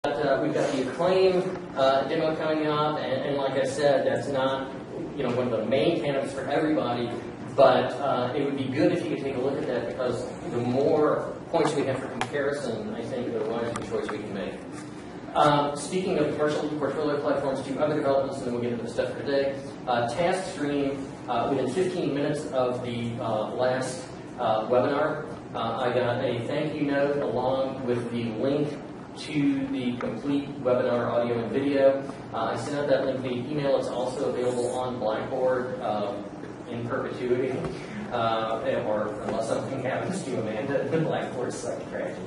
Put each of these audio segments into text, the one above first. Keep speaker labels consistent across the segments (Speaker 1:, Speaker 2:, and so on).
Speaker 1: We've got the Acclaim demo coming up, and like I said, that's not one of the main candidates for everybody, but it would be good if you could take a look at that, because the more points we have for comparison, I think the wiser choice we can make. Speaking of commercial portfolio platforms, two other developments, and then we'll get into the stuff for today. Task Stream, within 15 minutes of the last webinar, I got a thank you note along with the link to the complete webinar audio and video. I sent out that link via email. It's also available on Blackboard in perpetuity, or unless something happens to Amanda, the Blackboard site crashes.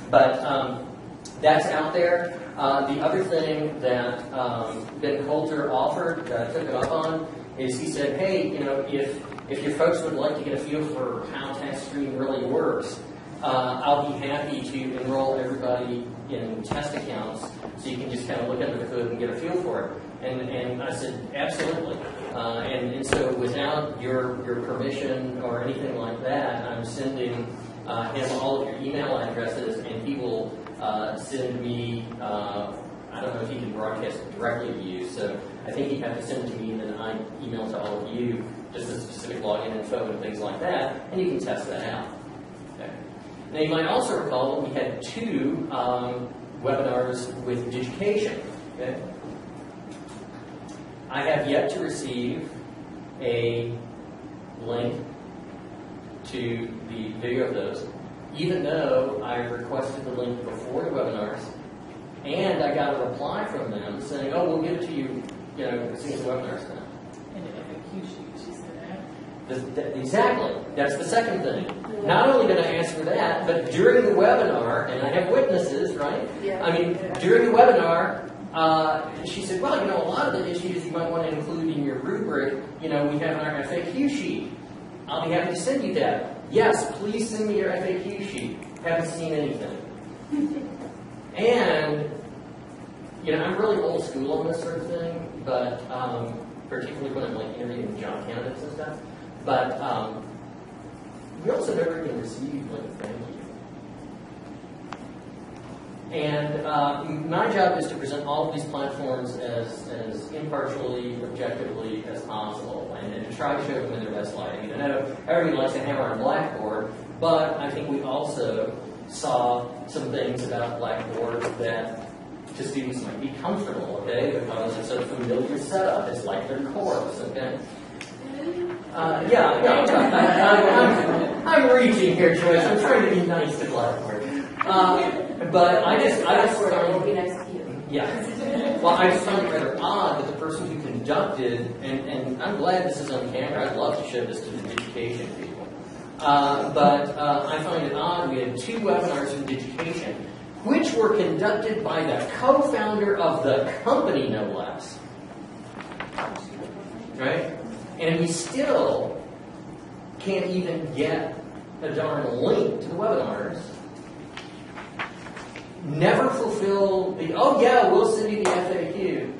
Speaker 1: But that's out there. The other thing that Ben Coulter offered, that I took it up on, is he said, hey, if your folks would like to get a feel for how Task Stream really works, I'll be happy to enroll everybody in test accounts so you can just kind of look under the hood and get a feel for it. And I said, absolutely. And so without your permission or anything like that, I'm sending him all of your email addresses, and he will send me, I don't know if he can broadcast it directly to you, so I think he'd have to send it to me, and then I email to all of you just the specific login info and things like that, and you can test that out. Okay. Now, you might also recall that we had two webinars with Digication. Okay? I have yet to receive a link to the video of those, even though I requested the link before the webinars, and I got a reply from them saying, oh, we'll give it to you, as soon as the webinar's done.
Speaker 2: And the FAQ sheet, she said.
Speaker 1: Exactly. That's the second thing. Not only did I ask for that, but during the webinar, and I have witnesses, right?
Speaker 2: Yeah.
Speaker 1: I mean, during the webinar, she said, well, a lot of the issues you might want to include in your rubric, we have in our FAQ sheet. I'll be happy to send you that. Yes, please send me your FAQ sheet. Haven't seen anything. And, I'm really old school on this sort of thing, but particularly when I'm interviewing job candidates and stuff. But we also never even received a thank you. And my job is to present all of these platforms as impartially, objectively as possible, and to try to show them in their best light. I know everybody likes to hammer on Blackboard, but I think we also saw some things about Blackboard that to students might be comfortable, okay, because it's a familiar setup. It's like their course, okay? I'm reaching here, Joyce. I'm trying to be nice to Blackboard. But I just find,
Speaker 2: be nice to you.
Speaker 1: Yeah. Well, I just find it rather odd that the person who conducted, and I'm glad this is on camera. I'd love to show this to the Digication people. But I find it odd we had two webinars in Digication, which were conducted by the co-founder of the company, no less. Right? And we still can't even get a darn link to the webinars. Never fulfill the, oh yeah, we'll send you the FAQ.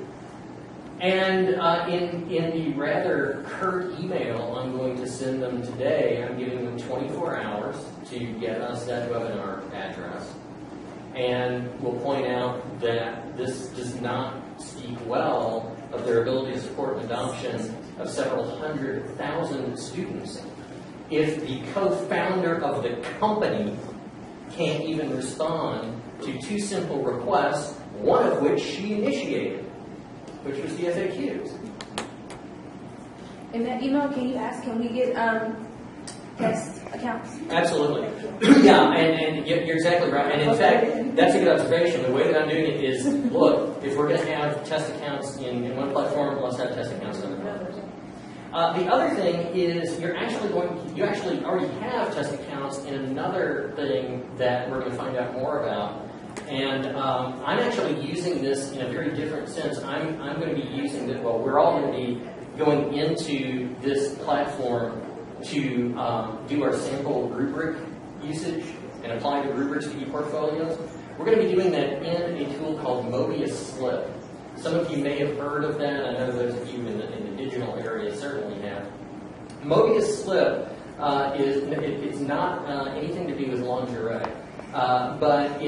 Speaker 1: And in the rather curt email I'm going to send them today, I'm giving them 24 hours to get us that webinar address. And we'll point out that this does not speak well of their ability to support adoption of several 100,000 students if the co-founder of the company can't even respond to two simple requests, one of which she initiated, which was the FAQs.
Speaker 3: In that email, can we get test accounts?
Speaker 1: Absolutely. Yeah, and you're exactly right. And in fact, that's a good observation. The way that I'm doing it is, look, if we're going to have test accounts in one platform, let's have test accounts in another platform. The other thing is you actually already have test accounts in another thing that we're going to find out more about. And I'm actually using this in a very different sense. I'm going to be using it, well, we're all going to be going into this platform to do our sample rubric usage and apply the rubrics to ePortfolios. We're going to be doing that in a tool called Mobius Slip. Some of you may have heard of that. I know those of you in the digital area certainly have. Mobius Slip it's not anything to do with lingerie, but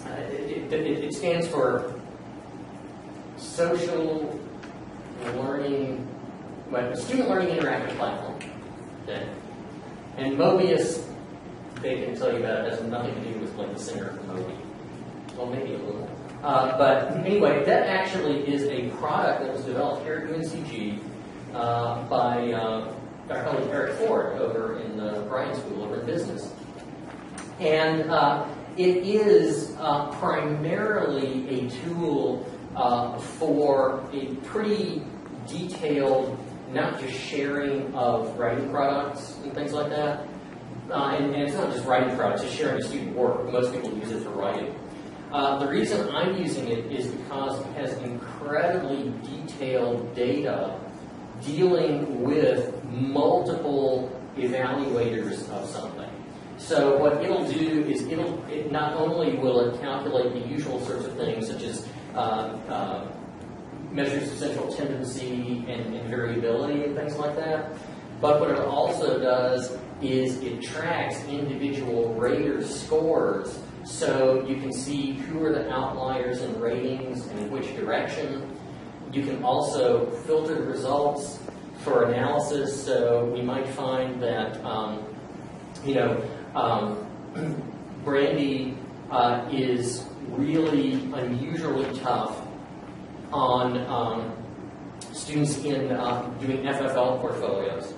Speaker 1: it stands for Social Learning, Student Learning Interactive Platform. Okay? And Mobius, they can tell you about it, has nothing to do with like the singer of Moby. Well, maybe a little. But anyway, that actually is a product that was developed here at UNCG by our colleague Eric Ford over in the Bryan School over in business. And it is primarily a tool for a pretty detailed, not just sharing of writing products and things like that. And it's not just writing products, it's sharing of student work. Most people use it for writing. The reason I'm using it is because it has incredibly detailed data dealing with multiple evaluators of something. So what it'll do is it not only will it calculate the usual sorts of things such as measures of central tendency and variability and things like that, but what it also does is it tracks individual rater scores so you can see who are the outliers in ratings and in which direction. You can also filter the results for analysis, so we might find that Brandy is really unusually tough on students in doing FFL portfolios.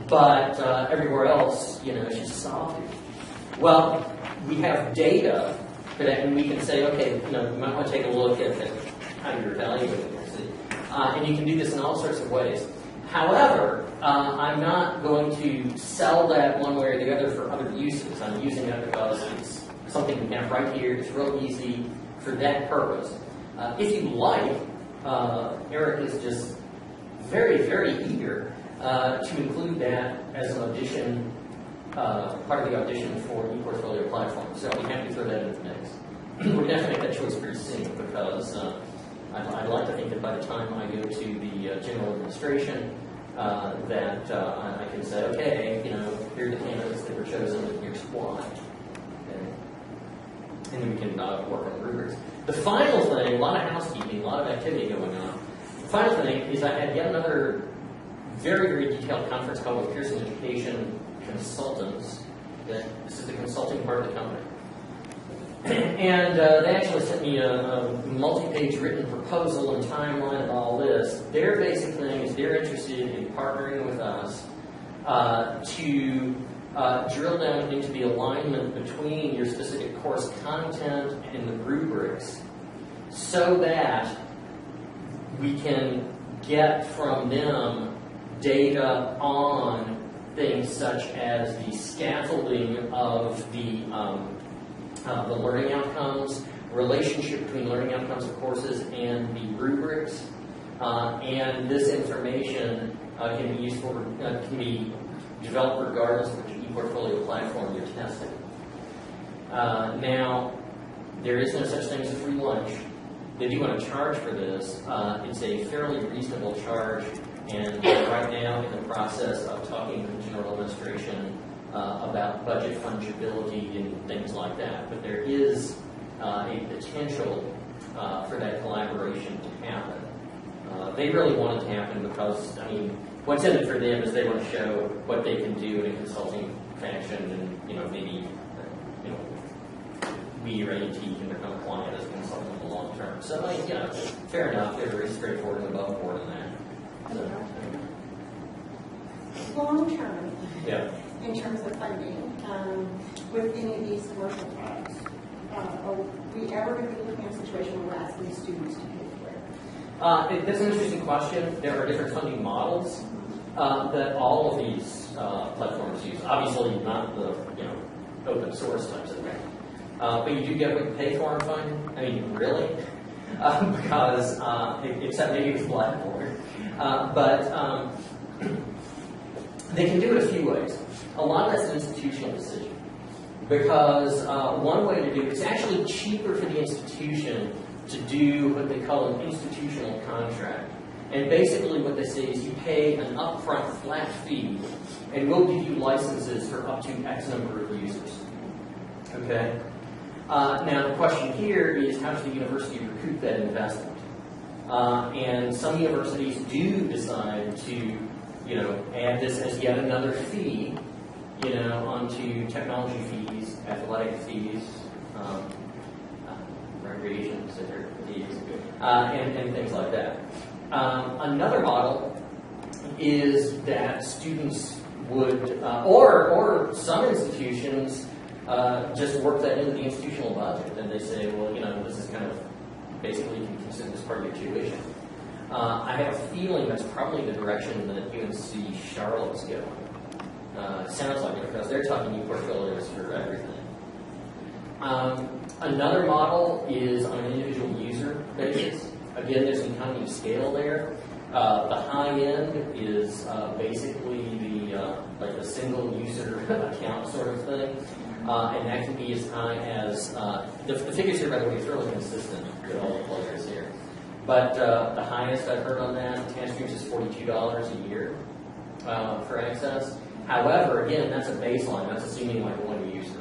Speaker 1: But everywhere else, she's soft. Well, we have data for that, and we can say, okay, you might want to take a look at how you're evaluating this. And you can do this in all sorts of ways. However, I'm not going to sell that one way or the other for other uses. I'm using that because it's something we have right here. It's real easy for that purpose. If you like, Eric is just very, very eager to include that as an audition, part of the audition for ePortfolio platform. So I'll be happy to throw that in the mix. We're going to have to make that choice pretty soon because I'd like to think that by the time I go to the general administration, that I can say, okay, here are the candidates that were chosen, and here's why. Okay. And then we can work on the rubrics. The final thing, a lot of housekeeping, a lot of activity going on. The final thing is I had yet another very, very detailed conference call with Pearson Education Consultants. This is the consulting part of the company. And they actually sent me a multi-page written proposal and timeline of all this. Their basic thing is they're interested in partnering with us to drill down into the alignment between your specific course content and the rubrics so that we can get from them data on things such as the scaffolding of the learning outcomes, relationship between learning outcomes of courses and the rubrics, and this information can be useful, can be developed regardless of which ePortfolio platform you're testing. Now, there is no such thing as a free lunch. They do want to charge for this. It's a fairly reasonable charge, and right now in the process of talking to the general administration about budget fungibility and things like that. But there is a potential for that collaboration to happen. They really want it to happen because, what's in it for them is they want to show what they can do in a consulting fashion, and maybe we or AT can become a client as a consultant in the long term. So, fair enough. They're very straightforward and above board in that. So,
Speaker 4: long term.
Speaker 1: Yeah.
Speaker 4: In terms of funding, with any of these commercial products, are we ever going to be looking at a situation where we're asking students to pay for it?
Speaker 1: That's an interesting question. There are different funding models that all of these platforms use. Obviously, not the open source types of thing, but you do get what you pay for in funding. Really? Because except maybe it's Blackboard, but they can do it a few ways. A lot of that's an institutional decision because one way to do it, it's actually cheaper for the institution to do what they call an institutional contract. And basically what they say is you pay an upfront flat fee and we'll give you licenses for up to X number of users. Okay? Now the question here is, how does the university recoup that investment? And some universities do decide to, add this as yet another fee, onto technology fees, athletic fees, recreation center fees, and things like that. Another model is that students would, or some institutions just work that into the institutional budget, and they say, well, this is kind of basically you can consider this part of your tuition. I have a feeling that's probably the direction that UNC Charlotte is going. Sounds like it, because they're talking e-portfolios for everything. Another model is on an individual user basis. Again, there's an economy of scale there. The high end is basically the single user account sort of thing. And that can be as high as, the figures here, by the way, are fairly consistent with all the players here. But the highest I've heard on that, TaskStreams is $42 a year for access. However, again, that's a baseline. That's assuming like one user.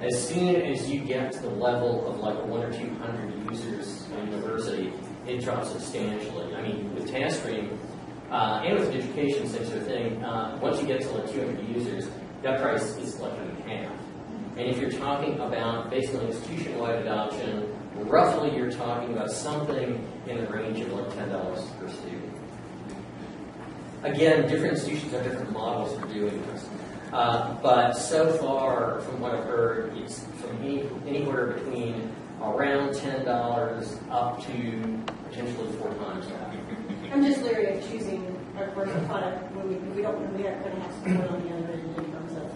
Speaker 1: As soon as you get to the level of like 100 or 200 users in a university, it drops substantially. I mean, with TaskStream and with education, same sort of thing, once you get to like 200 users, that price is like half. And if you're talking about basically institution-wide adoption, roughly you're talking about something in the range of like $10 per student. Again, different institutions have different models for doing this. But so far, from what I've heard, it's from anywhere between around $10 up to potentially 4 times that.
Speaker 4: I'm just leery of choosing a commercial product when we aren't going to have support on the other end in terms of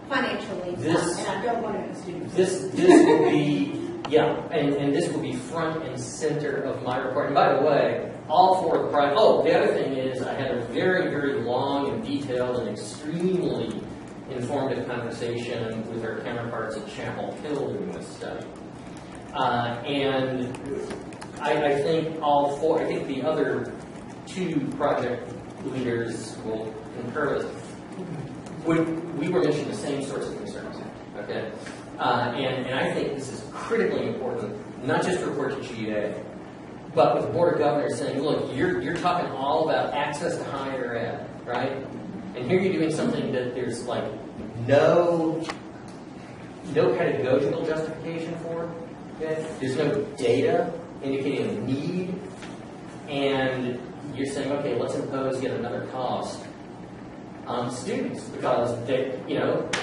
Speaker 4: financially. And I don't want to have students.
Speaker 1: This will be, and this will be front and center of my report. And by the way, all for the private. Oh, the other thing is I had a very, very long and detailed and extremely informative conversation with our counterparts at Chapel Hill doing this study. And I think all four, I think the other 2 project leaders will concur with, we were mentioning the same sorts of concerns, okay? And I think this is critically important, not just to report to GA, but with the Board of Governors saying, look, you're talking all about access to higher ed, right? And here you're doing something that there's like no pedagogical justification for, okay? There's no data indicating a need, and you're saying, okay, let's impose yet another cost on students because they,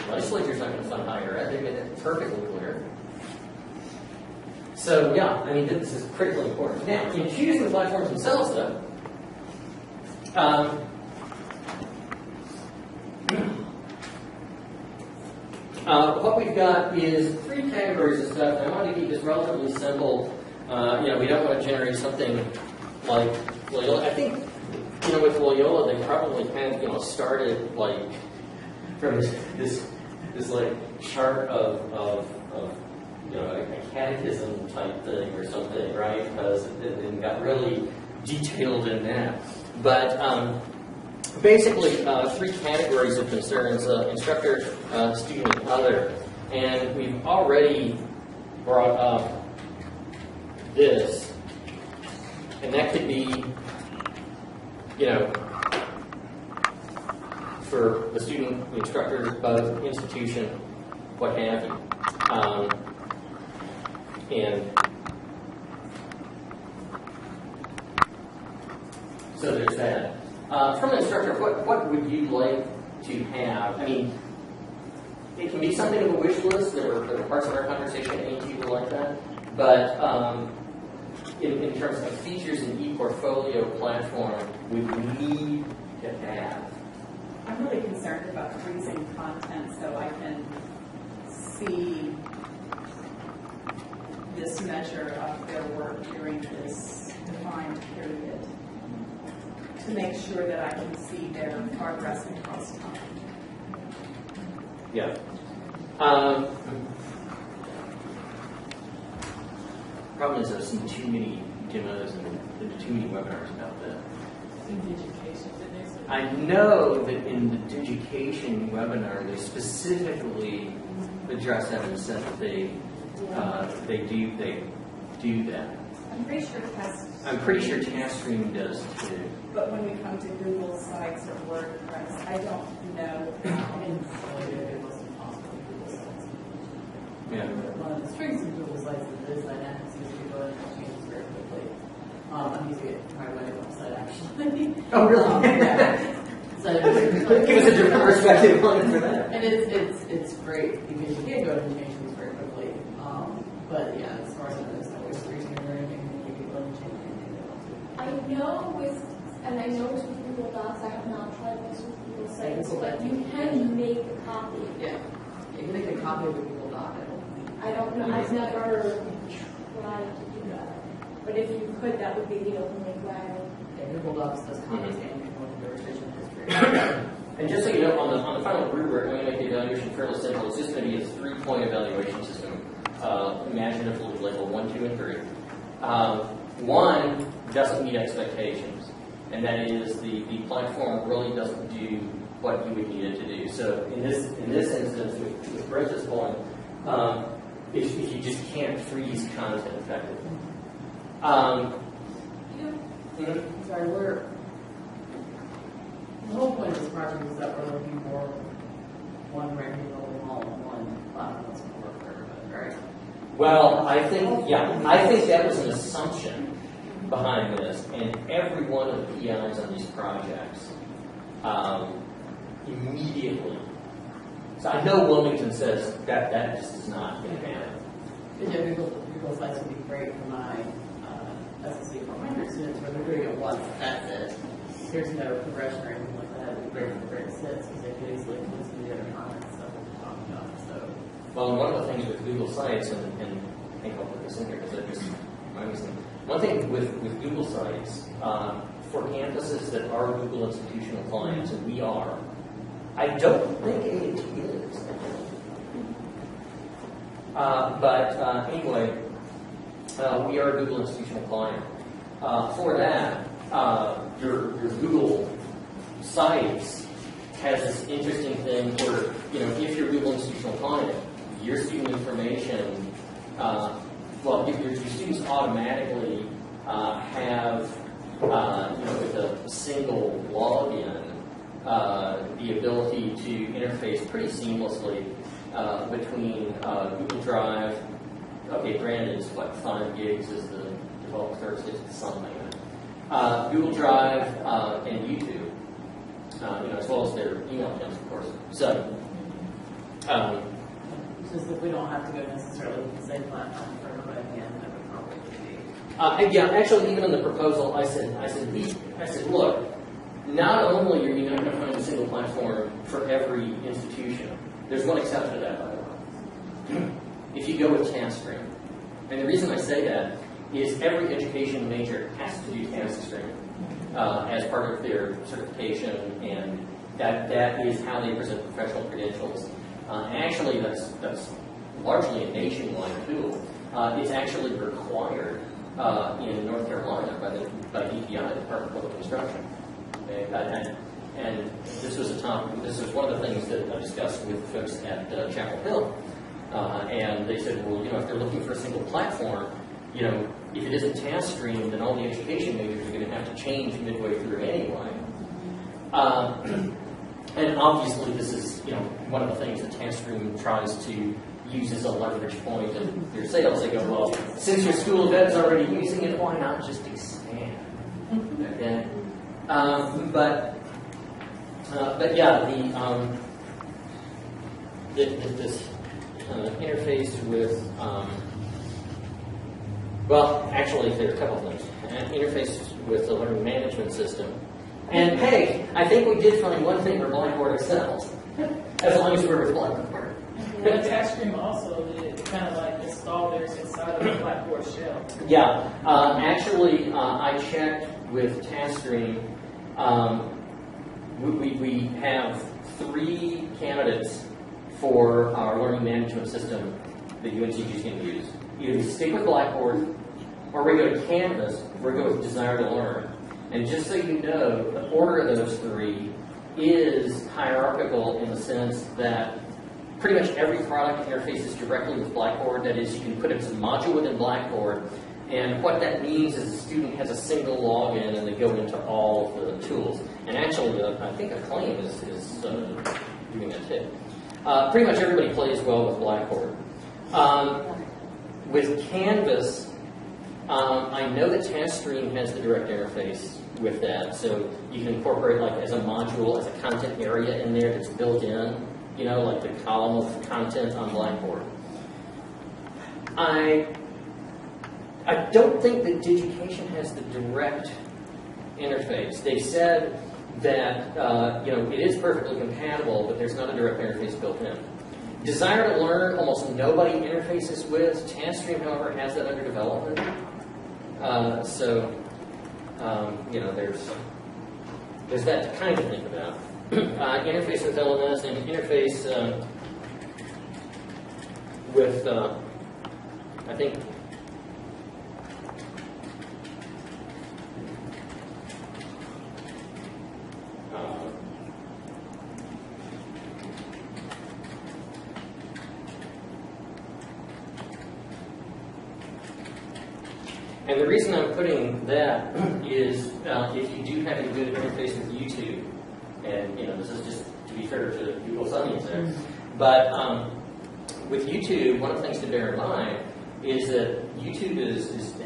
Speaker 1: legislature's not going to fund higher ed. They made that perfectly clear. So yeah, I mean, this is critically important. Now, in choosing the platforms themselves, though, what we've got is 3 categories of stuff. I wanted to keep this relatively simple. We don't want to generate something like Loyola. I think, with Loyola, they probably kind of, started like from this like chart of a catechism type thing or something, right? Because it got really detailed in that. But basically, 3 categories of concerns: instructor, student, and other. And we've already brought up this, and that could be, for the student, the instructor, both institution, what have you. And so there's that. From an instructor, what would you like to have? I mean, it can be something of a wish list. There were parts of our conversation at A&T were like that. But in terms of features in e-portfolio platform, we need to have.
Speaker 2: I'm really concerned about freezing content so I can see this measure of their work during this defined period to make sure that I can see their progress across time.
Speaker 1: Yeah. Problem is I've seen too many demos and too many webinars about that.
Speaker 2: In education,
Speaker 1: I know that in the education webinar, they specifically address that and said that they They do that.
Speaker 2: I'm pretty sure test.
Speaker 1: I'm pretty sure TaskStream does too.
Speaker 2: But when we come to Google Sites or WordPress, I don't know.
Speaker 1: Yeah.
Speaker 5: One of the strengths of Google Sites is this dynamics is you go in and change very quickly. I'm using it for my wedding website actually.
Speaker 1: Oh, really?
Speaker 5: Yeah. So
Speaker 1: Give us a different perspective on it for that.
Speaker 5: and it's great because you can go and change things very quickly. But yeah, as far as I know, there's no reason or anything that you can go and change anything they want to.
Speaker 6: I know it's with Google Docs, I have not tried this with Google Sites, but you can make a copy.
Speaker 5: Yeah, you can make a copy of a Google Doc.
Speaker 6: I don't know, I've never tried to do that. But if you could, that would be the only way.
Speaker 5: Yeah, Google Docs does copies and you can look at the revision history.
Speaker 1: And just so you know, on the final rubric, I'm going to make the evaluation fairly simple. It's just going to be a 3-point evaluation system. Imagine if it was level 1, 2, and 3. 1 doesn't meet expectations, and that is the platform really doesn't do what you would need it to do. So in this instance, with Brenda's point, if you just can't freeze content effectively.
Speaker 5: Sorry, the whole point of this project is that we're looking for one ranking level all in one platform that's going to work for everybody, right?
Speaker 1: Well, I think that was an assumption behind this, and every one of the PIs on these projects immediately. So I know Wilmington says that just is not going to happen.
Speaker 5: Yeah, Google Sites would be great for my SSC 400 students where they're doing it once, that's it. There's no progression or anything like that. It would be great for grade 6 because they could easily listen to the other comments that we're talking about. So,
Speaker 1: Well, one of the things with Google Sites, and I think I'll put this in here because I just reminded me. One thing with Google Sites, for campuses that are Google institutional clients, and we are, I don't think AT is. Anyway, we are a Google institutional client. For that, your Google Sites has this interesting thing where, if you're a Google institutional client, your student information, your students automatically have, with a single login, the ability to interface pretty seamlessly between Google Drive. Okay, granted, it's 5 gigs is the default storage space, something. Google Drive and YouTube, as well as their email accounts, of course. So,
Speaker 5: it's just that we don't have to go necessarily with the same platform for everybody again. That would probably be.
Speaker 1: Actually, even in the proposal, I said, look, not only are you not going to find a single platform for every institution. There's one exception to that, by the way. If you go with TaskStream, and the reason I say that is every education major has to do TaskStream as part of their certification, and that is how they present professional credentials. Actually, that's largely a nationwide tool. It's actually required in North Carolina by DPI, Department of Public Instruction. Okay? And this was one of the things that I discussed with folks at Chapel Hill. And they said, well, if they're looking for a single platform, if it isn't TaskStream, then all the education majors are going to have to change midway through anyway. And obviously, this is one of the things that TaskStream tries to use as a leverage point in their sales. They go, well, since your school of ed's already using it, why not just expand? Okay, but yeah, this interface with actually, there are a couple of things. Interface with the learning management system. And hey, I think we did find one thing where Blackboard excels, as long as we're with Blackboard.
Speaker 7: But TaskStream also did kind of like install theirs inside of the Blackboard shell.
Speaker 1: Yeah, actually, I checked with TaskStream. We have 3 candidates for our learning management system that UNCG is going to use. Either we stick with Blackboard, or we go to Canvas, or we go with Desire to Learn. And just so you know, the order of those 3 is hierarchical in the sense that pretty much every product interfaces directly with Blackboard. That is, you can put it as a module within Blackboard, and what that means is the student has a single login and they go into all of the tools. And actually, I think Acclaim is doing that too. Pretty much everybody plays well with Blackboard. With Canvas, I know that TaskStream has the direct interface with that, so you can incorporate like as a module, as a content area in there that's built in, you know, like the column of content on Blackboard. I don't think that Digication has the direct interface. They said that you know, it is perfectly compatible, but there's not a direct interface built in. Desire to Learn, almost nobody interfaces with. TaskStream, however, has that under development. You know, there's that to kind of think about. Interface with LMS and interface with, I think, and the reason I'm putting that is if you do have a good interface with YouTube, and you know, this is just to be fair to people's audience there, but with YouTube, one of the things to bear in mind is that YouTube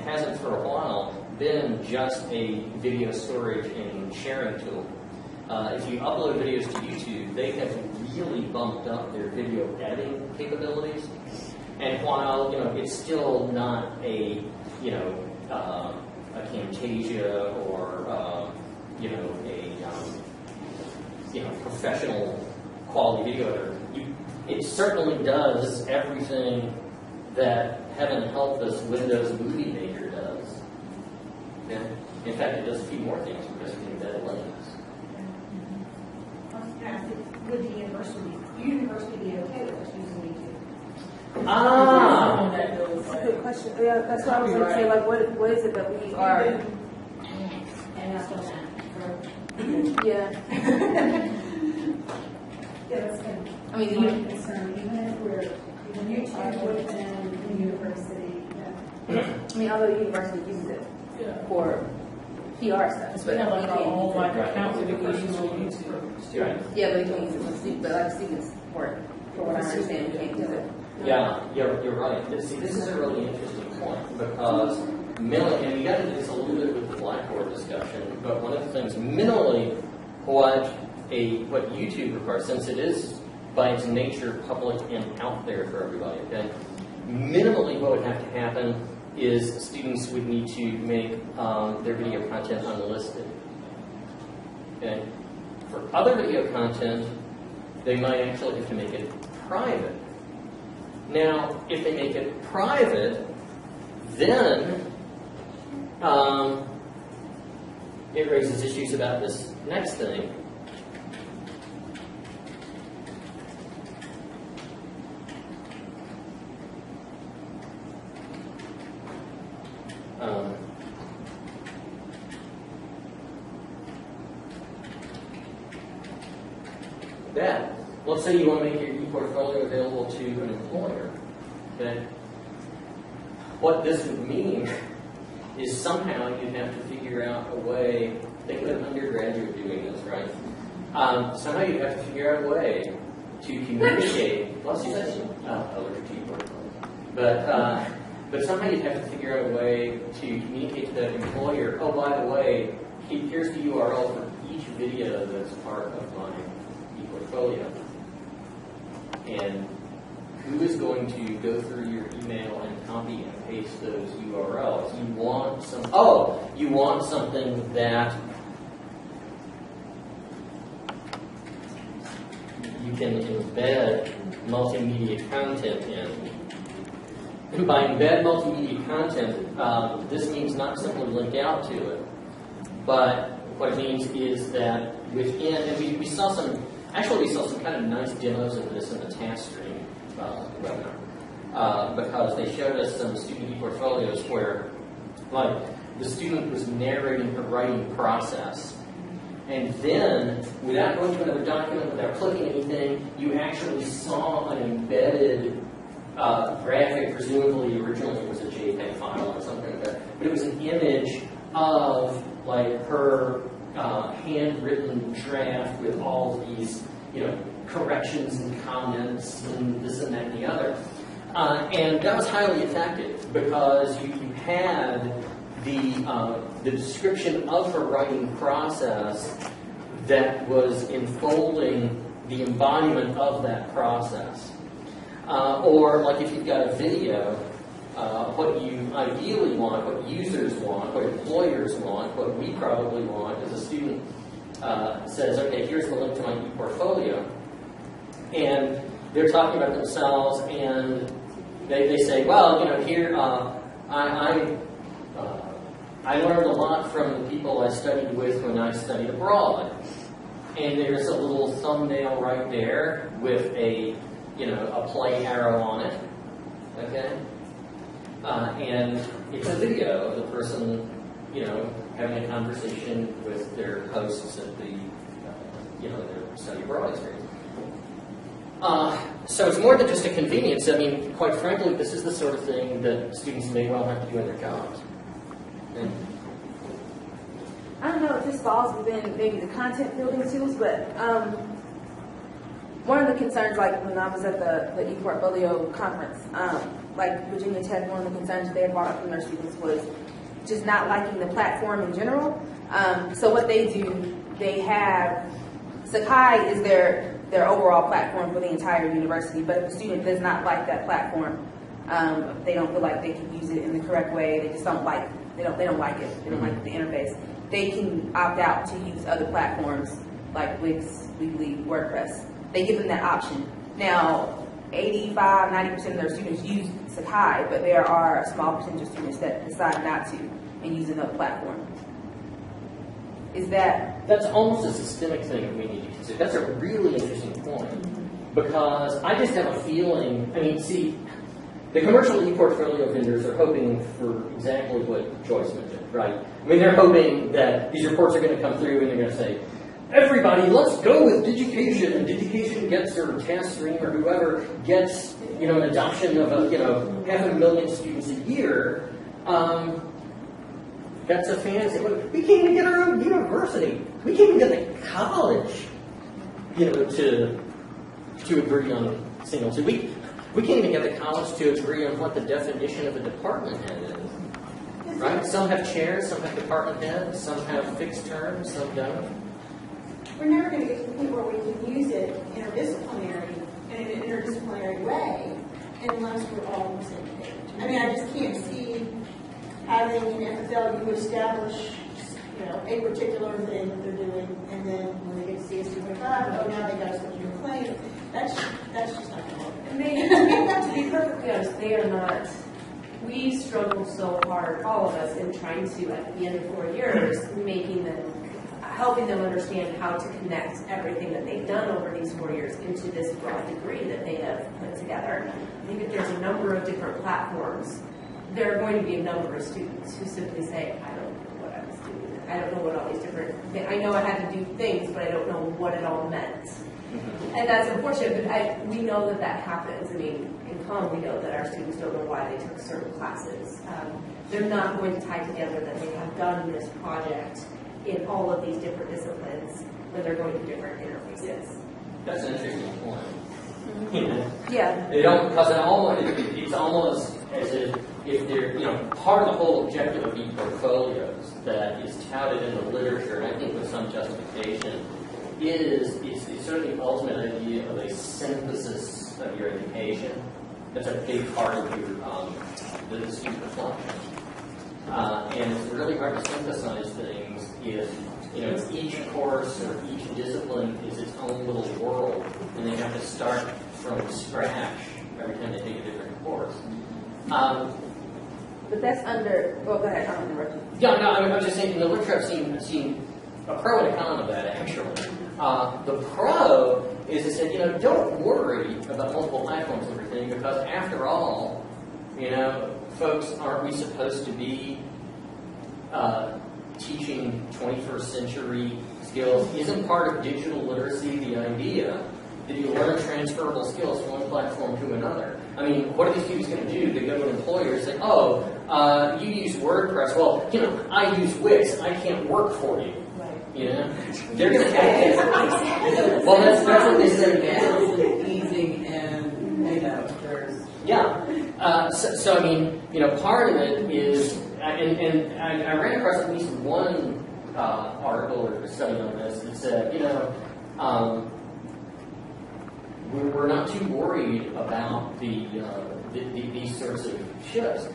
Speaker 1: hasn't for a while been just a video storage and sharing tool. If you upload videos to YouTube, they have really bumped up their video editing capabilities. And while you know it's still not a a Camtasia or you know a professional quality video editor, it certainly does everything that heaven help us Windows Movie Maker does. Yeah. In fact, it does a few more things because of the embedded Linux.
Speaker 4: Would the university be okay with us using YouTube?
Speaker 1: Ah!
Speaker 3: That's a good question. Yeah, that's what I was going to say. Like, what is it that we are?
Speaker 4: And that's what
Speaker 3: Yeah.
Speaker 4: Yeah, that's good.
Speaker 3: I mean,
Speaker 4: My concern, even if we're YouTube within the university.
Speaker 3: I mean, although the university uses it for PR stuff,
Speaker 7: We have like our own
Speaker 3: but
Speaker 7: like account that we can use on YouTube.
Speaker 1: Right.
Speaker 3: yeah, but we can use it for students, but like students for what I understand, we can't use it.
Speaker 1: Yeah, you're right. See, this is a really interesting point because minimally, and we got into this a little bit with the Blackboard discussion, but one of the things minimally what YouTube requires, since it is by its nature public and out there for everybody, okay, minimally what would have to happen is students would need to make their video content unlisted. Okay? For other video content, they might actually have to make it private. Now, if they make it private, then it raises issues about this next thing. That, let's say you want to make your e-portfolio available to an employer. Okay? What this would mean is somehow you'd have to figure out a way, think of an undergraduate doing this, right? Somehow you'd have to figure out a way to communicate, plus you said, allergic to e-portfolio. But somehow you'd have to figure out a way to communicate to that employer, oh, by the way, here's the URL for each video that's part of my e-portfolio. And who is going to go through your email and copy and paste those URLs? You want something that you can embed multimedia content in. And by embed multimedia content, this means not simply link out to it, but what it means is that within, and we saw some kind of nice demos of this in the TaskStream webinar, because they showed us some student e-portfolios where, like, the student was narrating her writing process, And then, without going to another document, without clicking anything, you actually saw an embedded graphic. Presumably, originally it was a JPEG file or something like that. But it was an image of like her handwritten draft with all these, corrections and comments and this and that and the other. And that was highly effective because you had the description of her writing process that was enfolding the embodiment of that process. Or like if you've got a video, what you ideally want, what users want, what employers want, what we probably want as a student says, okay, here's the link to my e-portfolio. And they're talking about themselves and they say, well, here I learned a lot from the people I studied with when I studied abroad. And there's a little thumbnail right there with a play arrow on it. Okay? And it's a video of the person, having a conversation with their hosts at the, their study abroad experience. So it's more than just a convenience. I mean, quite frankly, this is the sort of thing that students may well have to do in their jobs. Okay?
Speaker 3: I don't know if this falls within maybe the content building tools, but one of the concerns, like when I was at the ePortfolio conference, like Virginia Tech, one of the concerns they had brought up from their students was just not liking the platform in general. So what they do, they have, Sakai is their overall platform for the entire university, but if a student does not like that platform, they don't feel like they can use it in the correct way, they just don't like, they don't like it, they don't like the interface, they can opt out to use other platforms like Wix, Weebly, WordPress. They give them that option. Now, 85, 90% of their students use Sakai, but there are a small percentage of students that decide not to and use another platform. Is that...
Speaker 1: That's almost a systemic thing that we need to consider. That's a really interesting point. Because I just have a feeling, see, the commercial e-portfolio vendors are hoping for exactly what Joyce mentioned, right? They're hoping that these reports are going to come through and they're going to say, everybody, let's go with Digication, and Digication gets, or TaskStream, or whoever gets, an adoption of 500,000 students a year. That's a fantasy. We can't even get our own university. We can't even get the college, to agree on a single. So we can't even get the college to agree on what the definition of a department head is. Right? Some have chairs, some have department heads, some have fixed terms, some don't.
Speaker 4: We're never going to get to the point where we can use it in an interdisciplinary way unless we're all on the same page. I just can't see having an FFLU establish, a particular thing that they're doing, and then when they get to CS 2.5, now they got to switch to a claim. That's just not going to work.
Speaker 3: And to be perfectly honest, they are not. We struggle so hard, all of us, in trying to, at the end of 4 years, helping them understand how to connect everything that they've done over these 4 years into this broad degree that they have put together. I think if there's a number of different platforms, there are going to be a number of students who simply say, I don't know what I was doing. I don't know what all these different, I know I had to do things, but I don't know what it all meant. And that's unfortunate, but we know that happens. In comm, we know that our students don't know why they took certain classes. They're not going to tie together that they have done this project in all of these different disciplines when they're going to different interfaces.
Speaker 1: That's an interesting point.
Speaker 3: Yeah.
Speaker 1: They don't, because it's almost as if they're, part of the whole objective of e-portfolios that is touted in the literature, and I think with some justification, is sort of the ultimate idea of a synthesis of your education. That's a big part of your the student reflection. And it's really hard to synthesize things if it's each course or each discipline is its own little world, and they have to start from scratch every time they take a different course.
Speaker 3: But that's under. Well, go ahead. I don't interrupt you.
Speaker 1: Yeah, no. I was just saying in the literature I've seen a pro and a con of that actually. The pro is it said, don't worry about multiple platforms and everything because after all, folks, aren't we supposed to be teaching 21st century skills? Isn't part of digital literacy the idea that you learn transferable skills from one platform to another? I mean, what are these students going to do? They go to an employer and say, oh, you use WordPress. Well, I use Wix. I can't work for you. You know? They're going to have to. Well, that's what they say.
Speaker 5: Easing and, there's.
Speaker 1: Yeah. So, I mean, part of it is, and I ran across at least one article or study on this that said, we're not too worried about these sorts of shifts.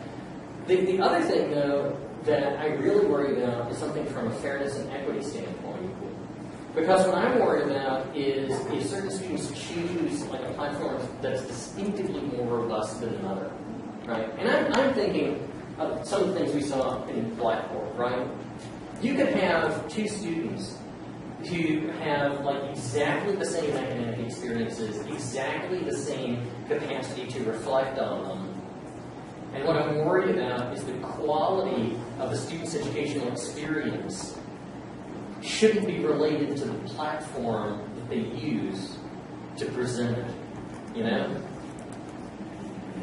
Speaker 1: The other thing, though, that I really worry about is something from a fairness and equity standpoint. Because what I'm worried about is if certain students choose like a platform that's distinctively more robust than another, right? And I'm thinking of some of the things we saw in Blackboard, right? You could have two students who have like exactly the same academic experiences, exactly the same capacity to reflect on them. And what I'm worried about is the quality of the student's educational experience shouldn't be related to the platform that they use to present it,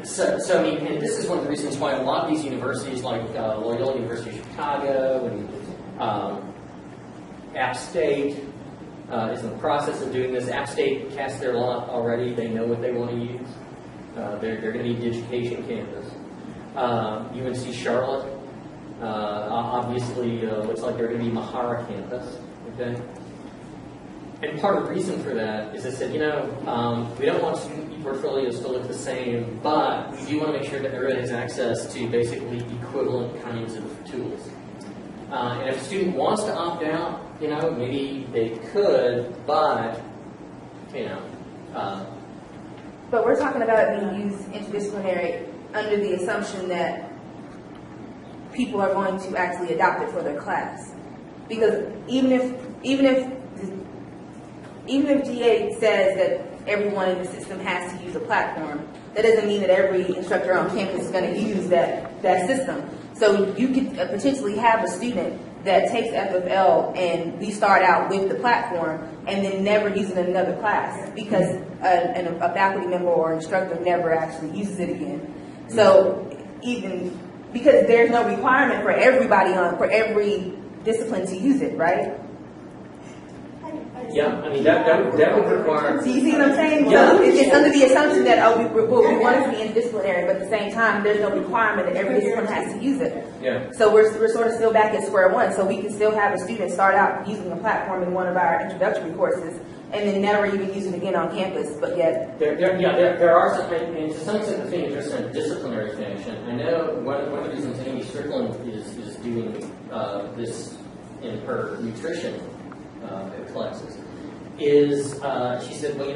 Speaker 1: So I mean, and this is one of the reasons why a lot of these universities, like Loyola University of Chicago and App State, is in the process of doing this. App State cast their lot already. They know what they want to use. They're going to need Education Campus. UNC Charlotte, obviously, looks like they're going to be Mahara Campus. Okay? And part of the reason for that is I said, we don't want student e-portfolios to look the same, but we do want to make sure that everybody has access to basically equivalent kinds of tools. And if a student wants to opt out, maybe they could, but,
Speaker 8: But we're talking about it being used interdisciplinary under the assumption that people are going to actually adopt it for their class. Because even if GA says that everyone in the system has to use a platform, that doesn't mean that every instructor on campus is going to use that system. So you could potentially have a student that takes FFL and we start out with the platform and then never use it in another class because a faculty member or instructor never actually uses it again. So even because there's no requirement for for every discipline to use it, right?
Speaker 1: Yeah, I mean that would require.
Speaker 8: So you see what I'm saying?
Speaker 1: Yeah.
Speaker 8: So it's under the assumption that we want it to be interdisciplinary, but at the same time, there's no requirement that every discipline has to use it.
Speaker 1: Yeah.
Speaker 8: So we're sort of still back at square one. So we can still have a student start out using a platform in one of our introductory courses, and then never even use it again on campus. But yet,
Speaker 1: there are some, and to some extent, the thing is just a disciplinary fashion. I know one of the reasons Amy Strickland is doing this in her nutrition classes is she said, well,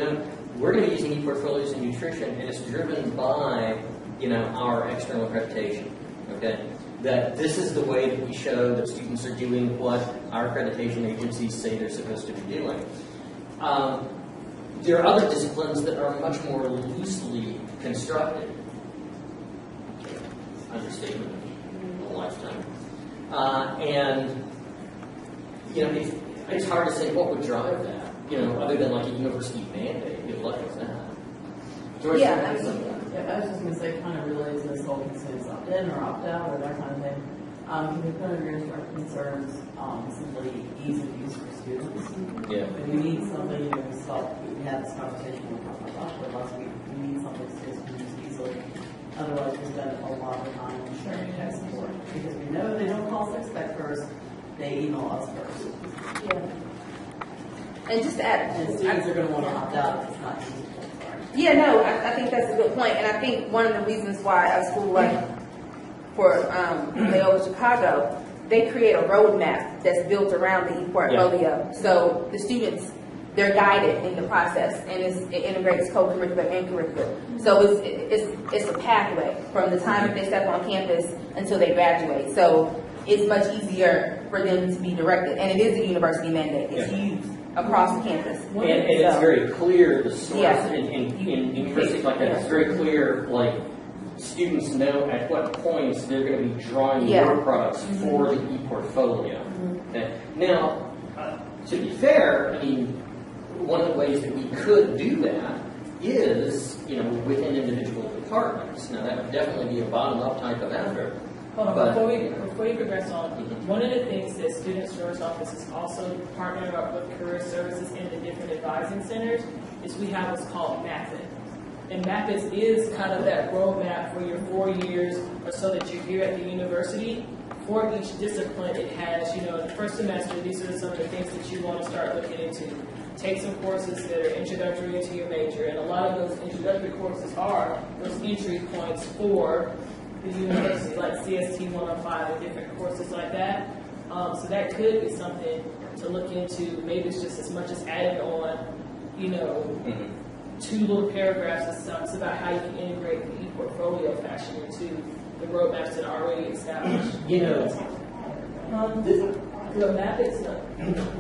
Speaker 1: we're going to be using e-portfolios in nutrition, and it's driven by our external accreditation. Okay, that this is the way that we show that students are doing what our accreditation agencies say they're supposed to be doing. There are other disciplines that are much more loosely constructed. Understatement of a lifetime. And it's hard to say what would drive that. Other than like a university mandate. Good luck with that. George,
Speaker 8: Yeah,
Speaker 5: I was just going to say, kind of related to this whole concerns opt-in or opt-out or that kind of thing. Can you put under your instructor concerns simply ease of use for students?
Speaker 1: Yeah.
Speaker 5: And we need something, we had this conversation last week. We need something students can use easily. Otherwise, we spend a lot of time on sharing tech support because we know they don't call us expect first, they email us first.
Speaker 8: yeah. And just to add,
Speaker 5: And students are going to want to opt out if it's not easy.
Speaker 8: yeah, no, I think that's a good point, and I think one of the reasons why a school like for Loyola Chicago, they create a roadmap that's built around the e-portfolio. Yeah. So the students, they're guided in the process, and it integrates co-curricular and curricular. So it's a pathway from the time that they step on campus until they graduate. So it's much easier for them to be directed, and it is a university mandate. It's used across the campus.
Speaker 1: And it's very clear, the source in universities like that, it's very clear, like, students know at what points they're going to be drawing
Speaker 8: Yeah.
Speaker 1: work products for the e-portfolio. Okay. Now, to be fair, I mean, one of the ways that we could do that is, within individual departments. Now, that would definitely be a bottom-up type of effort.
Speaker 7: Hold on,
Speaker 1: But-
Speaker 7: before you progress on, one of the things that Student Resource Office is also partnering up with Career Services and the different advising centers is we have what's called MAPIT. And MAPIT is kind of that roadmap for your 4 years or so that you're here at the university. For each discipline, it has, in the first semester, these are some of the things that you want to start looking into. Take some courses that are introductory to your major, and a lot of those introductory courses are those entry points for the university, like CST 105 and different courses like that. So that could be something to look into. Maybe it's just as much as adding on, 2 little paragraphs or something about how you can integrate the e-portfolio fashion into the roadmaps that are already established. The map is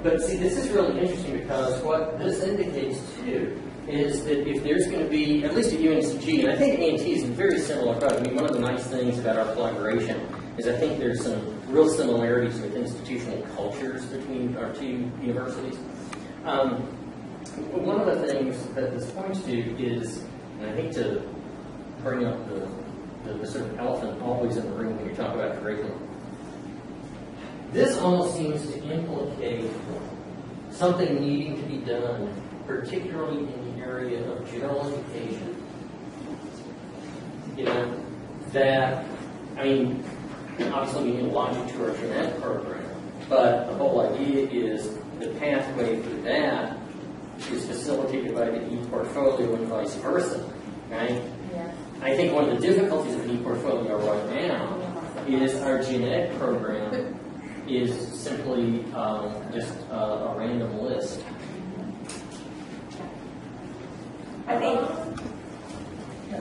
Speaker 1: But see, this is really interesting because what this indicates too is that if there's going to be, at least at UNCG, and I think A&T is a very similar approach. I mean, one of the nice things about our collaboration is I think there's some real similarities with institutional cultures between our 2 universities. One of the things that this points to is, and I hate to bring up the sort of elephant always in the room when you talk about curriculum. This almost seems to implicate something needing to be done, particularly in the area of general education. That, I mean, obviously we need a logic to our genetic program, but the whole idea is the pathway through that is facilitated by the e-portfolio and vice versa, right?
Speaker 3: Yeah.
Speaker 1: I think one of the difficulties of the e-portfolio right now is our genetic program is simply just a random list.
Speaker 3: I think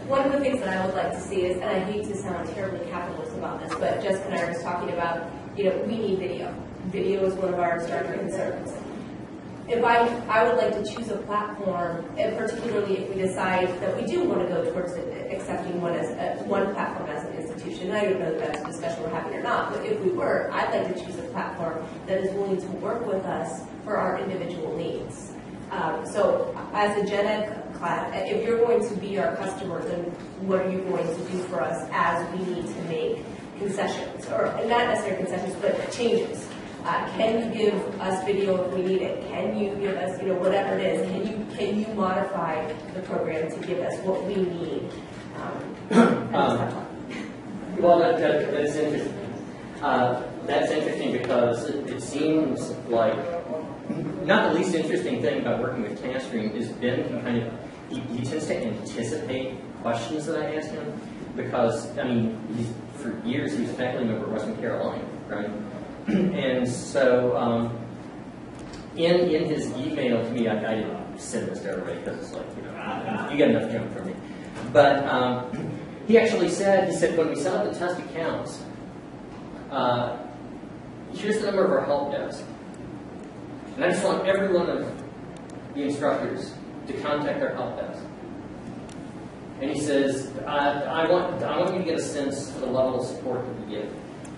Speaker 3: one of the things that I would like to see is, and I hate to sound terribly capitalist about this, but Jessica and I were just talking about, we need video. Video is one of our starter concerns. If I would like to choose a platform, and particularly if we decide that we do want to go towards accepting one platform as an institution, and I don't know if that's a discussion we're having or not, but if we were, I'd like to choose a platform that is willing to work with us for our individual needs. So as a gen ed class, if you're going to be our customer, then what are you going to do for us as we need to make concessions, or not necessarily concessions, but changes? Can you give us video if we need it? Can you give us, whatever it is? Can you modify the program to give us what we need?
Speaker 1: Well, that's interesting. That's interesting because it seems like not the least interesting thing about working with Castream is Ben can kind of he tends to anticipate questions that I ask him because for years he was a faculty member at Western Carolina, right? And so in his email to me, I didn't send this to everybody because it's like, you got enough junk from me. But he actually said, when we set up the test accounts, here's the number of our help desk. And I just want every one of the instructors to contact their help desk. And he says, I want you to get a sense for the level of support that we give,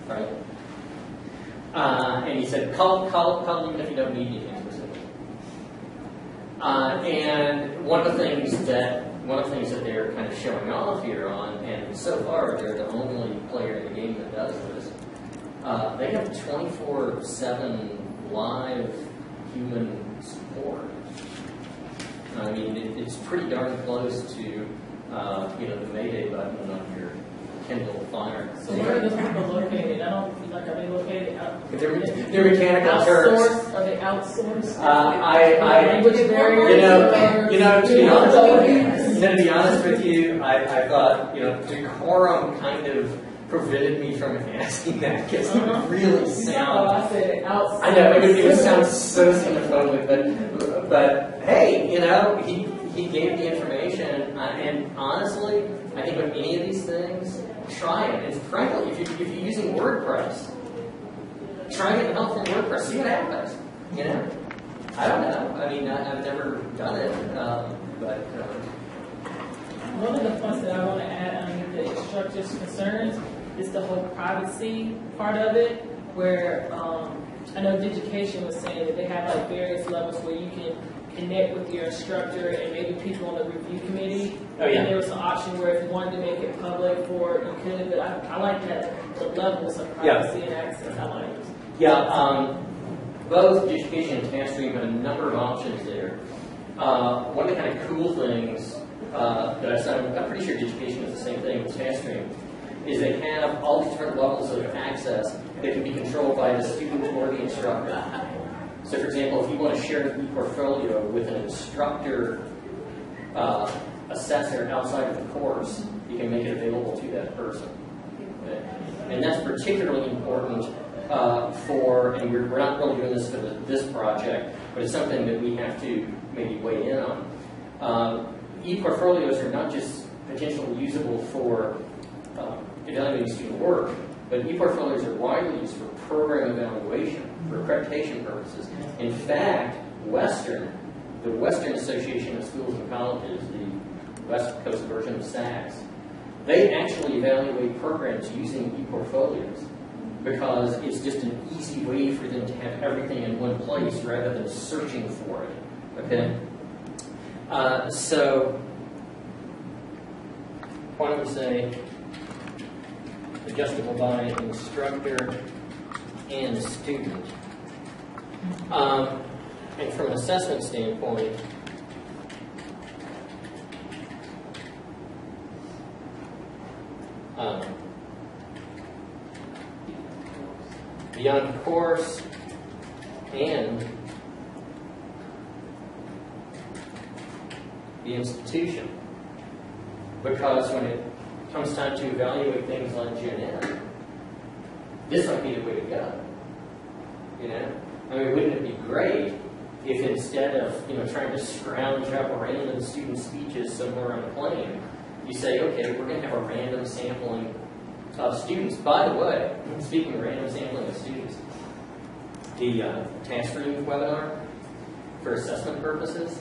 Speaker 1: right? And he said, call even if you don't need anything specific. And one of the things that they're kind of showing off here on, and so far they're the only player in the game that does this. They have 24/7 live human support. I mean, it's pretty darn close to the Mayday button on your Kindle Fire.
Speaker 7: So where are those people located? I don't feel like, are they located out?
Speaker 1: They're mechanical Turks.
Speaker 7: Outsourced? Are they outsourced?
Speaker 1: Language barriers? To be honest with you, I thought, decorum kind of prevented me from asking that because it would really sound.
Speaker 7: I said outsourced.
Speaker 1: I know, it would sound so xenophobic, but hey, he gave the information, and honestly, I think with any of these things, try it. And frankly, if you're using WordPress, try getting help from WordPress. See what happens. I don't know. I mean, I've never done it, but.
Speaker 7: One of the points that I want to add, the instructor's concerns is the whole privacy part of it, where I know Education was saying that they have like various levels where you can connect with your instructor and maybe people on the review committee.
Speaker 1: Oh, yeah.
Speaker 7: And there was an option where if you wanted to make it public for you could, but I like that, the levels of privacy and access. I like it.
Speaker 1: Yeah, both Education and TaskStream have a number of options there. One of the kind of cool things that I've done, I'm pretty sure Education is the same thing with TaskStream, is they have all these different levels of access that can be controlled by the student or the instructor. So for example, if you want to share an e-portfolio with an instructor assessor outside of the course, you can make it available to that person. Okay? And that's particularly important for, and we're not really doing this for this project, but it's something that we have to maybe weigh in on. E-portfolios are not just potentially usable for evaluating student work, but e-portfolios are widely used for program evaluation, for accreditation purposes. In fact, the Western Association of Schools and Colleges, the West Coast version of SACS, they actually evaluate programs using e-portfolios because it's just an easy way for them to have everything in one place rather than searching for it. Okay? So, why don't we say adjustable by instructor and student. And from an assessment standpoint, beyond course and the institution. Because when it comes time to evaluate things like Gen Ed, this might be the way to go. You know? I mean, wouldn't it be great if instead of, trying to scrounge up random student speeches somewhere on a plane, you say, okay, we're going to have a random sampling of students. By the way, speaking of random sampling of students, the TaskStream webinar for assessment purposes,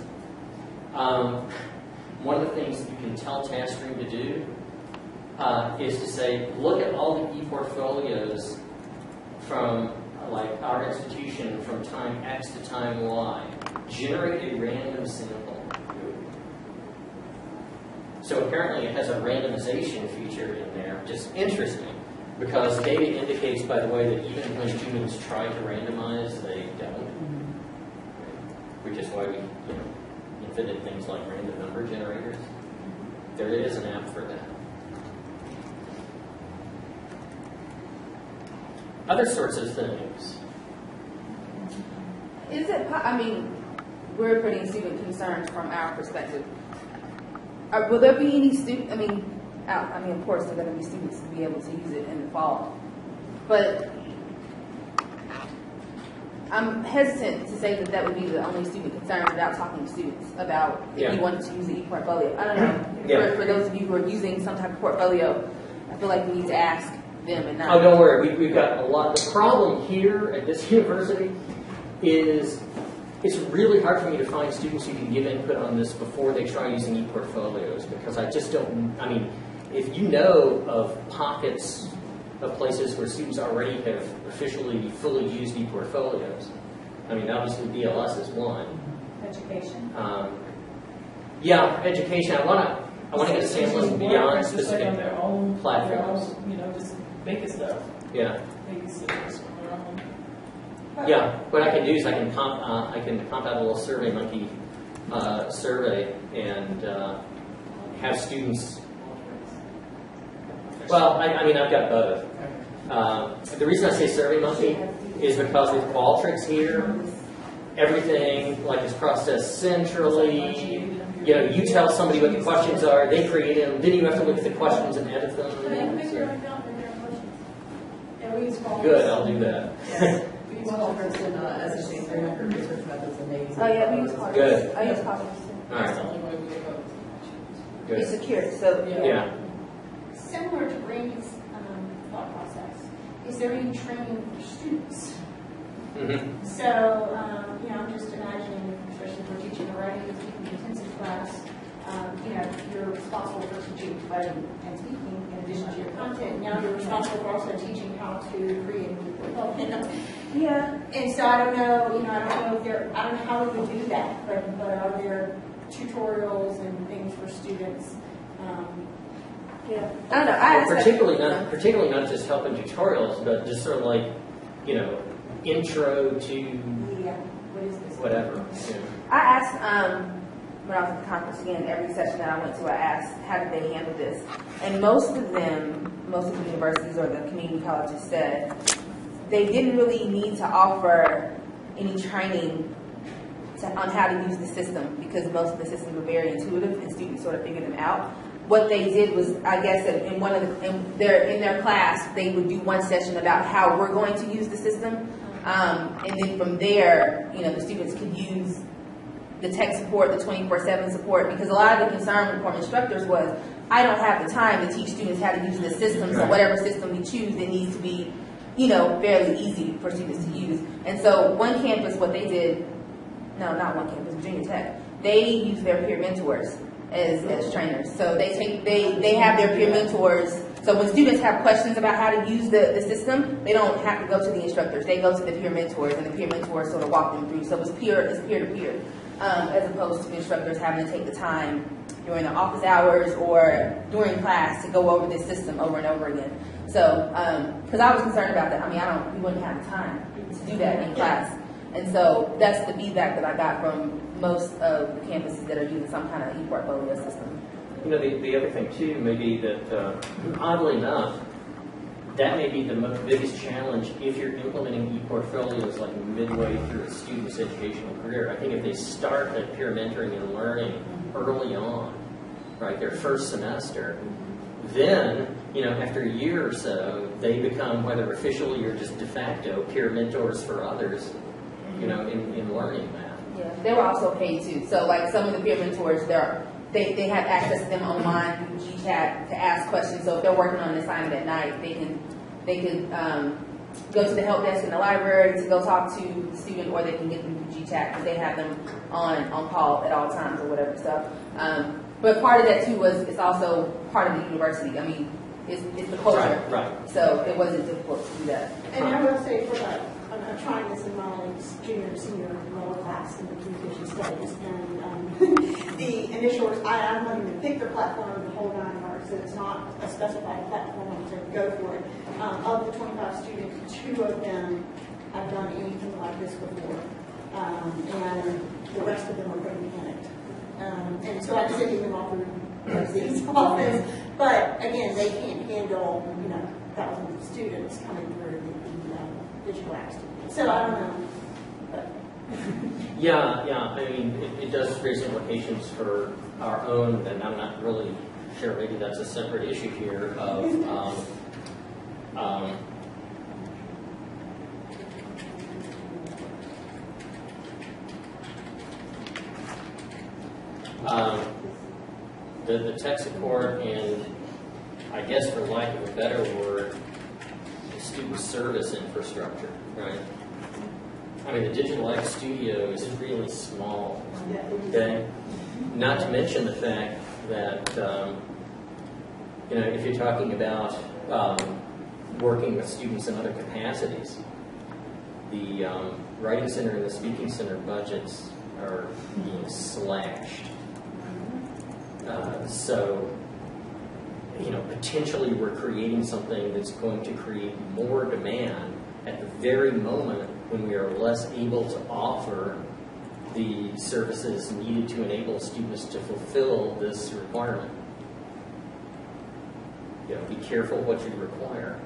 Speaker 1: one of the things that you can tell TaskStream to do is to say, look at all the e-portfolios from like our institution from time X to time Y. Generate a random sample. So apparently it has a randomization feature in there, which is interesting because data indicates, by the way, that even when humans try to randomize, they don't. Which is why we invented things like random number generators. There is an app for that. Other sorts of things.
Speaker 8: Is it, we're putting student concerns from our perspective. Will there be any student, of course there are going to be students to be able to use it in the fall. But I'm hesitant to say that would be the only student concern without talking to students about if you wanted to use the e-portfolio. I don't know. For those of you who are using some type of portfolio, I feel like we need to ask them and not.
Speaker 1: Oh, don't worry. We've got a lot. The problem here at this university is it's really hard for me to find students who can give input on this before they try using e-portfolios because I just don't, if you know of pockets of places where students already have officially fully used e-portfolios, obviously BLS is one.
Speaker 2: Education.
Speaker 1: Education. I want to get sampling beyond specific
Speaker 7: on their own
Speaker 1: platforms.
Speaker 7: Just making stuff.
Speaker 1: Yeah.
Speaker 7: Making systems on their own.
Speaker 1: Yeah, what I can do is I can pump out a little SurveyMonkey survey and have students. Well, I've got both. The reason I say SurveyMonkey is because with Qualtrics here, everything is processed centrally. You tell somebody what the questions are, they create them, then you have to look at the questions and edit them. Good, I'll do that.
Speaker 5: Qualtrics and SSA 300 research methods and names.
Speaker 8: Oh yeah, we use Qualtrics.
Speaker 1: Good.
Speaker 8: I use Qualtrics.
Speaker 1: All right.
Speaker 7: That's the only way we can go.
Speaker 1: Good.
Speaker 8: It's secure, so
Speaker 1: Yeah.
Speaker 6: Similar to Randy's thought process, is there any training for students?
Speaker 1: Mm-hmm.
Speaker 6: So, I'm just imagining, especially if we're teaching a writing intensive class,
Speaker 4: you're responsible for teaching writing and speaking in addition to your content. Now you're responsible for also teaching how to create a video.
Speaker 8: Yeah.
Speaker 4: And so I don't know, I don't know if I don't know how we would do that, but are there tutorials and things for students?
Speaker 8: Yeah. I don't know. I asked
Speaker 1: Particularly not just helping tutorials, but just sort of like, intro to
Speaker 4: What is this?
Speaker 1: whatever.
Speaker 8: I asked, when I was at the conference again, every session that I went to, I asked, how did they handle this? And most of the universities or the community colleges said they didn't really need to offer any training on how to use the system because most of the systems were very intuitive and students sort of figured them out. What they did was, I guess, in their class, they would do one session about how we're going to use the system, and then from there, the students could use the tech support, the 24/7 support, because a lot of the concern from instructors was, I don't have the time to teach students how to use the system, so whatever system we choose, it needs to be, fairly easy for students to use. And so one campus, what they did, no, not one campus, Virginia Tech, they use their peer mentors as trainers. So they have their peer mentors. So when students have questions about how to use the system, they don't have to go to the instructors. They go to the peer mentors, and the peer mentors sort of walk them through. So it's peer to peer, as opposed to instructors having to take the time during their office hours or during class to go over this system over and over again. So, because I was concerned about that. We wouldn't have the time to do that in class. And so that's the feedback that I got from most of the campuses that are using some kind of e-portfolio system.
Speaker 1: The other thing too may be that, oddly enough, that may be the biggest challenge if you're implementing e-portfolios like midway through a student's educational career. I think if they start at peer mentoring and learning early on, right, their first semester, then, after a year or so, they become, whether officially or just de facto, peer mentors for others, in learning that.
Speaker 8: Yeah, they were also paid too. So like some of the peer mentors, they have access to them online through GChat to ask questions. So if they're working on an assignment at night, they can go to the help desk in the library to go talk to the student, or they can get them through GChat because they have them on call at all times or whatever stuff. But part of that too was it's also part of the university. It's the culture.
Speaker 1: Right.
Speaker 8: So it wasn't difficult to do that.
Speaker 4: And I will say I'm trying this in my junior and senior lower class in the communication studies, and the initial, I'm letting them pick their platform the whole 9 yards, so it's not a specified platform to go for it. Of the 25 students, 2 of them have done anything like this before, and the rest of them are pretty panicked. And so I'm sending them off through these office, but again, they can't handle, thousands of students coming through the digital apps. So I don't know. But.
Speaker 1: Yeah. It does raise implications for our own, and I'm not really sure. Maybe that's a separate issue here of. The tech support and, I guess for lack of a better word, the student service infrastructure, right? The Digital X Studio is really small, okay? Not to mention the fact that, if you're talking about working with students in other capacities, the Writing Center and the Speaking Center budgets are being slashed. So, potentially we're creating something that's going to create more demand at the very moment when we are less able to offer the services needed to enable students to fulfill this requirement. Be careful what you require.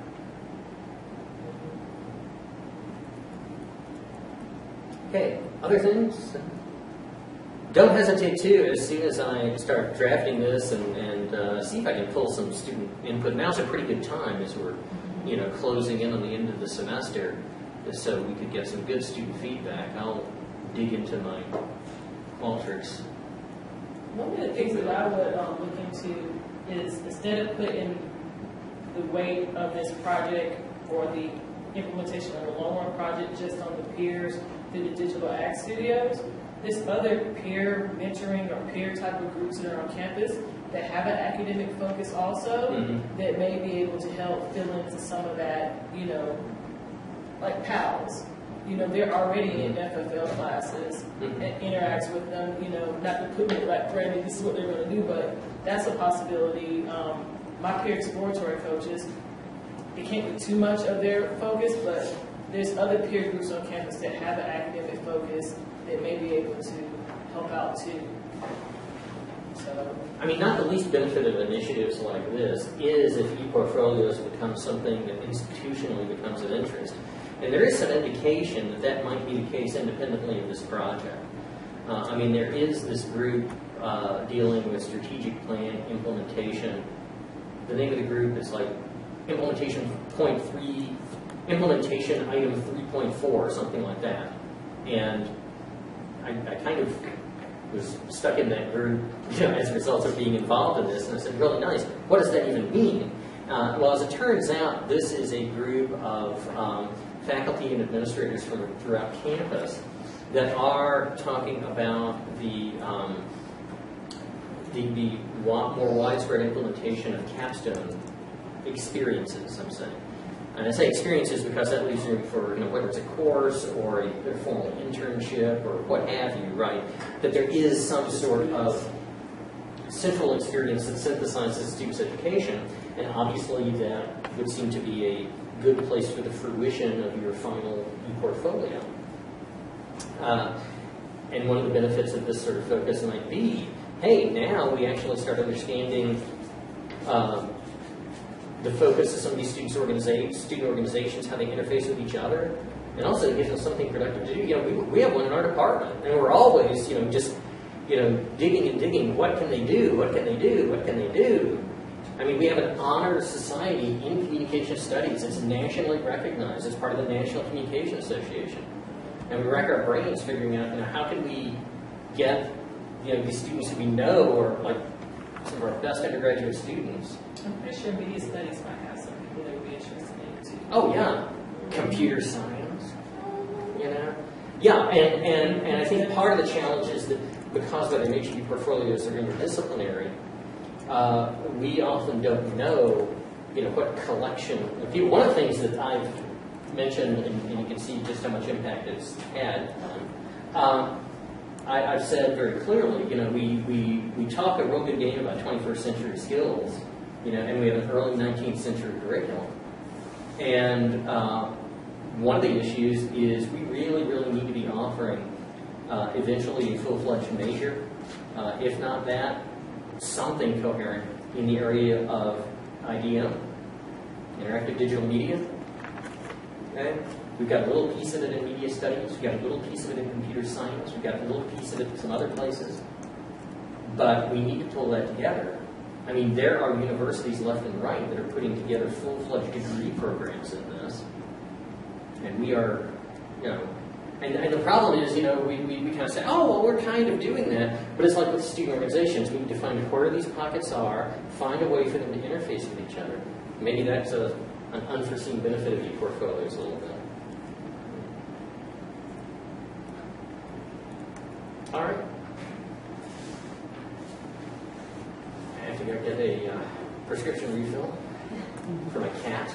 Speaker 1: Okay, other things? Don't hesitate to, as soon as I start drafting this and see if I can pull some student input. Now's a pretty good time as we're, closing in on the end of the semester, so we could get some good student feedback. I'll dig into my Qualtrics.
Speaker 7: One of the things that I would look into is, instead of putting the weight of this project or the implementation of the long-run project just on the peers through the Digital Ag Studios, there's other peer mentoring or peer type of groups that are on campus that have an academic focus also, that may be able to help fill into some of that, like PALs. They're already in FFL classes and interacts with them, not to put it like, Randy, this is what they're going to do, but that's a possibility. My peer exploratory coaches, it can't be too much of their focus, but there's other peer groups on campus that have an academic focus that may be able to help out too. So,
Speaker 1: I mean, not the least benefit of initiatives like this is if e-portfolios become something that institutionally becomes of interest. And there is some indication that that might be the case independently of this project. I mean, there is this group dealing with strategic plan implementation. The name of the group is like implementation item 3.4 or something like that. And I kind of was stuck in that group as a result of being involved in this, and I said, really nice. What does that even mean? Well, as it turns out, this is a group of faculty and administrators from throughout campus that are talking about the more widespread implementation of capstone experiences, I'm saying. And I say experiences because that leaves room for, whether it's a course or a formal internship or what have you, right? That there is some sort of central experience that synthesizes students' education, and obviously that would seem to be a good place for the fruition of your final e-portfolio. And one of the benefits of this sort of focus might be, hey, now we actually start understanding the focus of some of these student organizations, how they interface with each other, and also it gives us something productive to do. We have one in our department, and we're always, just, digging and digging. What can they do? What can they do? What can they do? I mean, we have an honor society in communication studies. It's nationally recognized as part of the National Communication Association, and we rack our brains figuring out, how can we get, these students who we know, or like some of our best undergraduate students.
Speaker 7: I'm pretty sure media studies might have some people that would be interested in it too.
Speaker 1: Oh yeah, computer science, Yeah, and I think part of the challenge is that because of their nature portfolios are interdisciplinary, we often don't know, what collection of people. One of the things that I've mentioned, and you can see just how much impact it's had, I've said very clearly, we talk a real good game about 21st century skills, and we have an early 19th century curriculum. And one of the issues is we really, really need to be offering eventually a full-fledged major, if not that, something coherent in the area of IDM, interactive digital media. Okay? We've got a little piece of it in media studies. We've got a little piece of it in computer science. We've got a little piece of it in some other places. But we need to pull that together. I mean, there are universities left and right that are putting together full-fledged degree programs in this. And we are, and the problem is, we kind of say, oh, well, we're kind of doing that. But it's like with student organizations. We need to find where these pockets are, find a way for them to interface with each other. Maybe that's an unforeseen benefit of e-portfolios a little bit. All right. I have to go get a prescription refill for my cat.